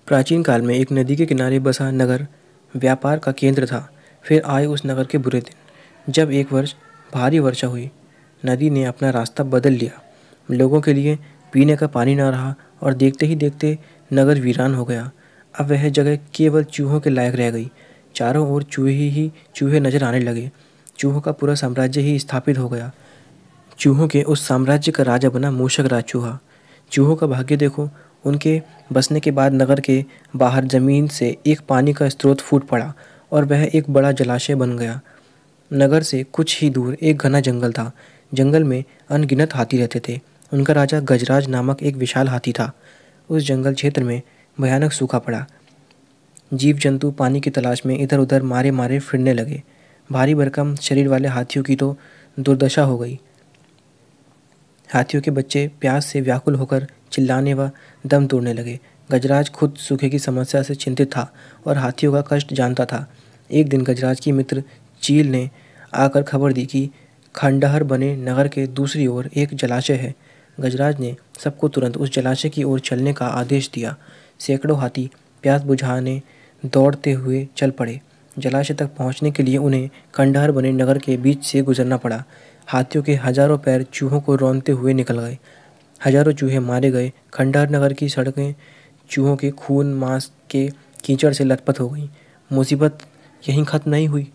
प्राचीन काल में एक नदी के किनारे बसा नगर व्यापार का केंद्र था। फिर आए उस नगर के बुरे दिन, जब एक वर्ष भारी वर्षा हुई। नदी ने अपना रास्ता बदल लिया। लोगों के लिए पीने का पानी न रहा और देखते ही देखते नगर वीरान हो गया। अब वह जगह केवल चूहों के लायक रह गई। चारों ओर चूहे ही चूहे नजर आने लगे। चूहों का पूरा साम्राज्य ही स्थापित हो गया। चूहों के उस साम्राज्य का राजा बना मूषक राज चूहा। चूहों का भाग्य देखो, उनके बसने के बाद नगर के बाहर जमीन से एक पानी का स्रोत फूट पड़ा और वह एक बड़ा जलाशय बन गया। नगर से कुछ ही दूर एक घना जंगल था। जंगल में अनगिनत हाथी रहते थे। उनका राजा गजराज नामक एक विशाल हाथी था। उस जंगल क्षेत्र में भयानक सूखा पड़ा। जीव जंतु पानी की तलाश में इधर उधर मारे मारे फिरने लगे। भारी भरकम शरीर वाले हाथियों की तो दुर्दशा हो गई। हाथियों के बच्चे प्यास से व्याकुल होकर चिल्लाने व दम तोड़ने लगे। गजराज खुद सूखे की समस्या से चिंतित था और हाथियों का कष्ट जानता था। एक दिन गजराज की मित्र चील ने आकर खबर दी कि खंडहर बने नगर के दूसरी ओर एक जलाशय है। गजराज ने सबको तुरंत उस जलाशय की ओर चलने का आदेश दिया। सैकड़ों हाथी प्यास बुझाने दौड़ते हुए चल पड़े। जलाशय तक पहुंचने के लिए उन्हें खंडहर बने नगर के बीच से गुजरना पड़ा। हाथियों के हजारों पैर चूहों को रौंदते हुए निकल गए। हजारों चूहे मारे गए। खंडहर नगर की सड़कें चूहों के खून मांस के कीचड़ से लथपथ हो गईं। मुसीबत यहीं खत्म नहीं हुई।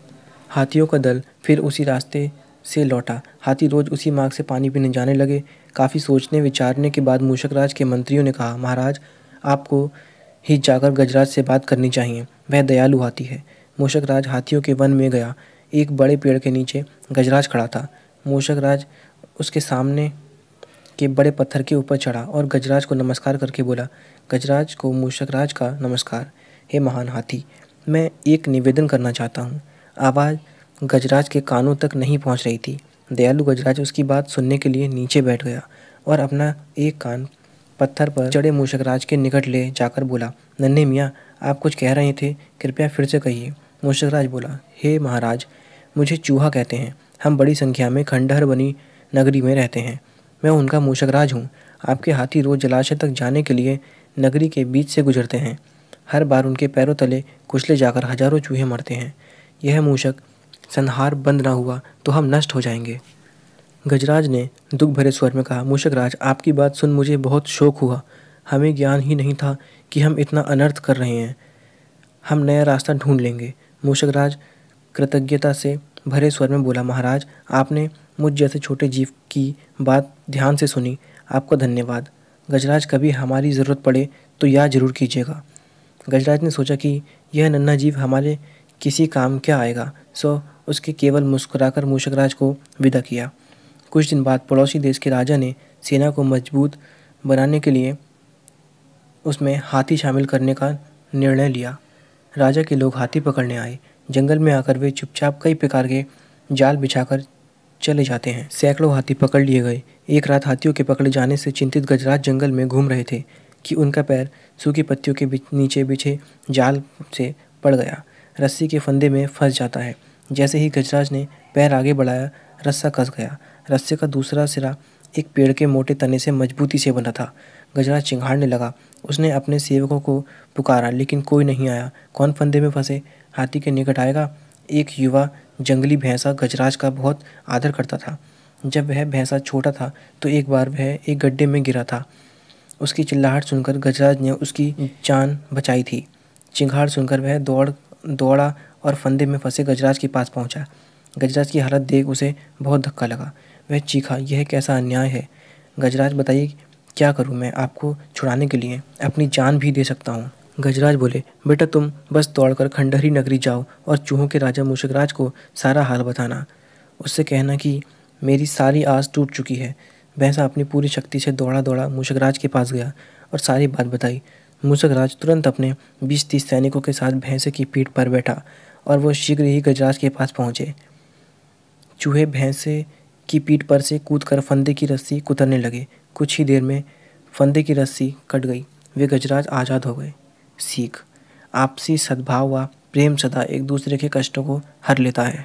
हाथियों का दल फिर उसी रास्ते से लौटा। हाथी रोज उसी मार्ग से पानी पीने जाने लगे। काफ़ी सोचने विचारने के बाद मूषक राज के मंत्रियों ने कहा, महाराज, आपको ही जाकर गजराज से बात करनी चाहिए। वह दयालु हाथी है। मूषक राज हाथियों के वन में गया। एक बड़े पेड़ के नीचे गजराज खड़ा था। मूषक राज उसके सामने के बड़े पत्थर के ऊपर चढ़ा और गजराज को नमस्कार करके बोला। गजराज को मूषक राज का नमस्कार। हे महान हाथी, मैं एक निवेदन करना चाहता हूँ। आवाज़ गजराज के कानों तक नहीं पहुँच रही थी। दयालु गजराज उसकी बात सुनने के लिए नीचे बैठ गया और अपना एक कान पत्थर पर चढ़े मूषक राज के निकट ले जाकर बोला, नन्हे मियाँ, आप कुछ कह रहे थे, कृपया फिर से कहिए। मूषक राज बोला, हे महाराज, मुझे चूहा कहते हैं। हम बड़ी संख्या में खंडहर बनी नगरी में रहते हैं। मैं उनका मूषक राज हूँ। आपके हाथी रोज जलाशय तक जाने के लिए नगरी के बीच से गुजरते हैं। हर बार उनके पैरों तले कुचले जाकर हजारों चूहे मरते हैं। यह मूषक संहार बंद न हुआ तो हम नष्ट हो जाएंगे। गजराज ने दुख भरे स्वर में कहा, मूषक राज, आपकी बात सुन मुझे बहुत शोक हुआ। हमें ज्ञान ही नहीं था कि हम इतना अनर्थ कर रहे हैं। हम नया रास्ता ढूंढ लेंगे। मूषक राज कृतज्ञता से भरे स्वर में बोला, महाराज, आपने मुझ जैसे छोटे जीव की बात ध्यान से सुनी। आपका धन्यवाद। गजराज, कभी हमारी ज़रूरत पड़े तो याद जरूर कीजिएगा। गजराज ने सोचा कि यह नन्हा जीव हमारे किसी काम क्या आएगा, सो उसके केवल मुस्कुराकर मूषक राज को विदा किया। कुछ दिन बाद पड़ोसी देश के राजा ने सेना को मजबूत बनाने के लिए उसमें हाथी शामिल करने का निर्णय लिया। राजा के लोग हाथी पकड़ने आए। जंगल में आकर वे चुपचाप कई प्रकार के जाल बिछाकर चले जाते हैं। सैकड़ों हाथी पकड़ लिए गए। एक रात हाथियों के पकड़े जाने से चिंतित गजराज जंगल में घूम रहे थे कि उनका पैर सूखी पत्तियों के नीचे बिछे जाल से पड़ गया। रस्सी के फंदे में फंस जाता है। जैसे ही गजराज ने पैर आगे बढ़ाया, रस्सा कस गया। रस्से का दूसरा सिरा एक पेड़ के मोटे तने से मजबूती से बंधा था। गजराज चिंघाड़ने लगा। उसने अपने सेवकों को पुकारा, लेकिन कोई नहीं आया। कौन फंदे में फंसे हाथी के निकट आएगा? एक युवा जंगली भैंसा गजराज का बहुत आदर करता था। जब वह भैंसा छोटा था तो एक बार वह एक गड्ढे में गिरा था। उसकी चिल्लाहट सुनकर गजराज ने उसकी जान बचाई थी। चिंगाड़ सुनकर वह दौड़ा और फंदे में फंसे गजराज के पास पहुंचा। गजराज की हालत देख उसे बहुत धक्का लगा। वह चीखा, यह कैसा अन्याय है? गजराज, बताइए क्या करूं? मैं आपको छुड़ाने के लिए अपनी जान भी दे सकता हूं। गजराज बोले, बेटा, तुम बस दौड़कर खंडहरी नगरी जाओ और चूहों के राजा मूषक राज को सारा हाल बताना। उससे कहना कि मेरी सारी आस टूट चुकी है। भैंसा अपनी पूरी शक्ति से दौड़ा दौड़ा मूषक राज के पास गया और सारी बात बताई। मूषक राज तुरंत अपने 20-30 सैनिकों के साथ भैंसे की पीठ पर बैठा और वो शीघ्र ही गजराज के पास पहुंचे। चूहे भैंसे की पीठ पर से कूदकर फंदे की रस्सी कुतरने लगे। कुछ ही देर में फंदे की रस्सी कट गई। वे गजराज आज़ाद हो गए। सीख: आपसी सद्भाव व प्रेम सदा एक दूसरे के कष्टों को हर लेता है।